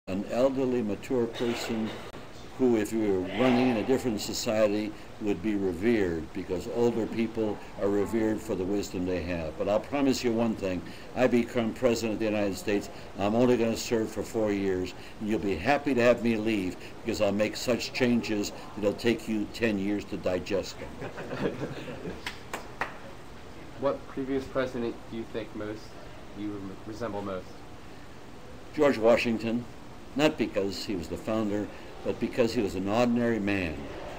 an elderly, mature person who, if you were running in a different society, would be revered, because older people are revered for the wisdom they have. But I'll promise you one thing: I become president of the United States, I'm only going to serve for 4 years, and you'll be happy to have me leave, because I'll make such changes that it'll take you 10 years to digest them. What previous president do you think you resemble most? George Washington, not because he was the founder, but because he was an ordinary man.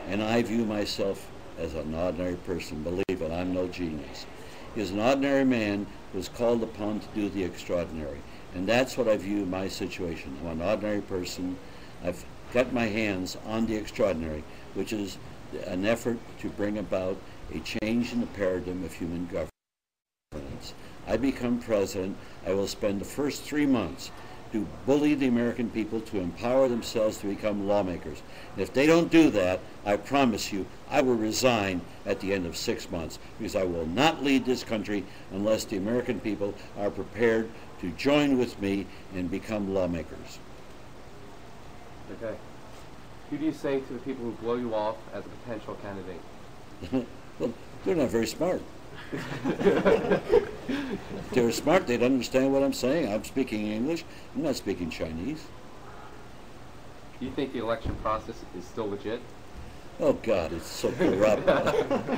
And I view myself as an ordinary person. Believe it, I'm no genius. He was an ordinary man who was called upon to do the extraordinary. And that's what I view my situation. I'm an ordinary person. I've got my hands on the extraordinary, which is an effort to bring about a change in the paradigm of human governance. I become president. I will spend the first 3 months to bully the American people to empower themselves to become lawmakers. And if they don't do that, I promise you, I will resign at the end of 6 months, because I will not lead this country unless the American people are prepared to join with me and become lawmakers. Okay. Who do you say to the people who blow you off as a potential candidate? Well, they're not very smart. If they were smart, they'd understand what I'm saying. I'm speaking English. I'm not speaking Chinese. Do you think the election process is still legit? Oh, God, it's so corrupt.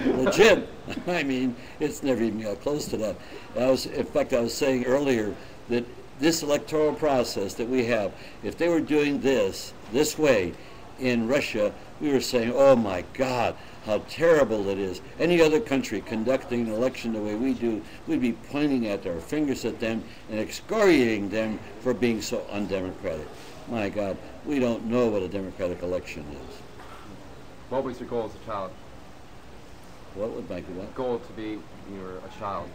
Legit. I mean, it's never even got close to that. In fact, I was saying earlier that this electoral process that we have, if they were doing this way in Russia, we were saying, oh, my God, how terrible it is. Any other country conducting an election the way we do, we'd be pointing at our fingers at them and excoriating them for being so undemocratic. My God, we don't know what a democratic election is. What was your goal as a child? What would my what? Goal to be when you were a child?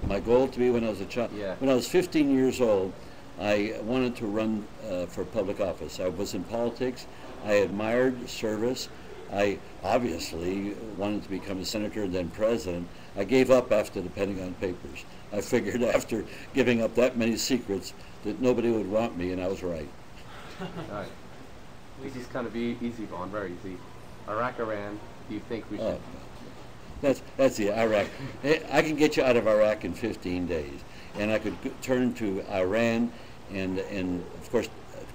My goal to be when I was a child? Yeah. When I was 15 years old, I wanted to run for public office. I was in politics. I admired service. I obviously wanted to become a senator and then president. I gave up after the Pentagon Papers. I figured after giving up that many secrets that nobody would want me, and I was right. All right. This is kind of easy, Vaughn, very easy. Iraq, Iran, do you think we should... That's the Iraq. I can get you out of Iraq in 15 days. And I could turn to Iran and of course,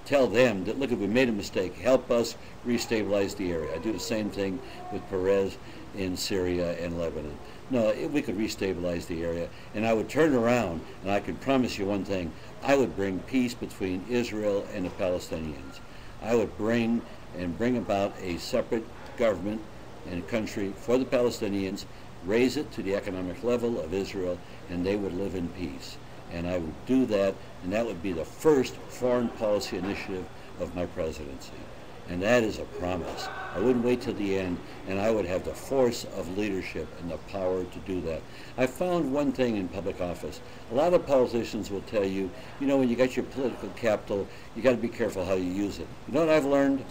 tell them that, look, if we made a mistake, help us restabilize the area. I do the same thing with Perez in Syria and Lebanon. No, we could restabilize the area, and I would turn around, and I could promise you one thing: I would bring peace between Israel and the Palestinians. I would bring about a separate government and country for the Palestinians, raise it to the economic level of Israel, and they would live in peace. And I would do that, and that would be the first foreign policy initiative of my presidency. And that is a promise. I wouldn't wait till the end, and I would have the force of leadership and the power to do that. I found one thing in public office. A lot of politicians will tell you, you know, when you got your political capital, you got to be careful how you use it. You know what I've learned?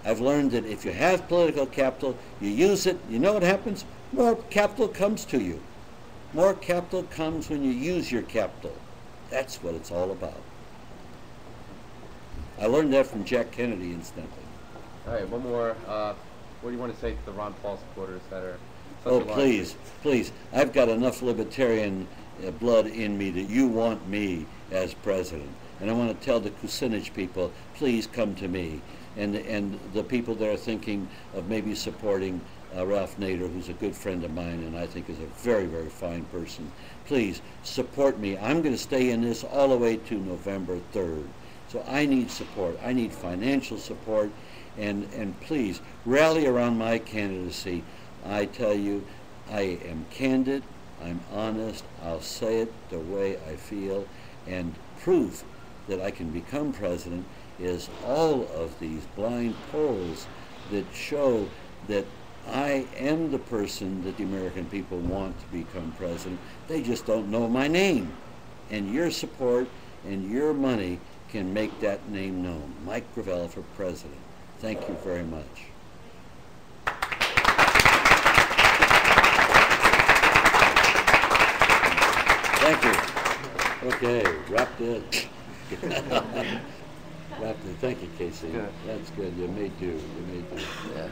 I've learned that if you have political capital, you use it, you know what happens? More capital comes to you. More capital comes when you use your capital. That's what it's all about. I learned that from Jack Kennedy, incidentally. All right, one more. What do you want to say to the Ron Paul supporters that are... Oh, please, please. I've got enough libertarian blood in me that you want me as president. And I want to tell the Kucinich people, please come to me. And the people that are thinking of maybe supporting Ralph Nader, who's a good friend of mine and I think is a very, very fine person. Please support me. I'm going to stay in this all the way to November 3rd. So I need support. I need financial support. And please rally around my candidacy. I tell you, I am candid. I'm honest. I'll say it the way I feel. And proof that I can become president is all of these blind polls that show that I am the person that the American people want to become president. They just don't know my name. And your support and your money can make that name known. Mike Gravel for president. Thank you very much. Thank you. Okay, wrapped it. Thank you, Casey. Good. That's good. You may do. You may do. Yeah.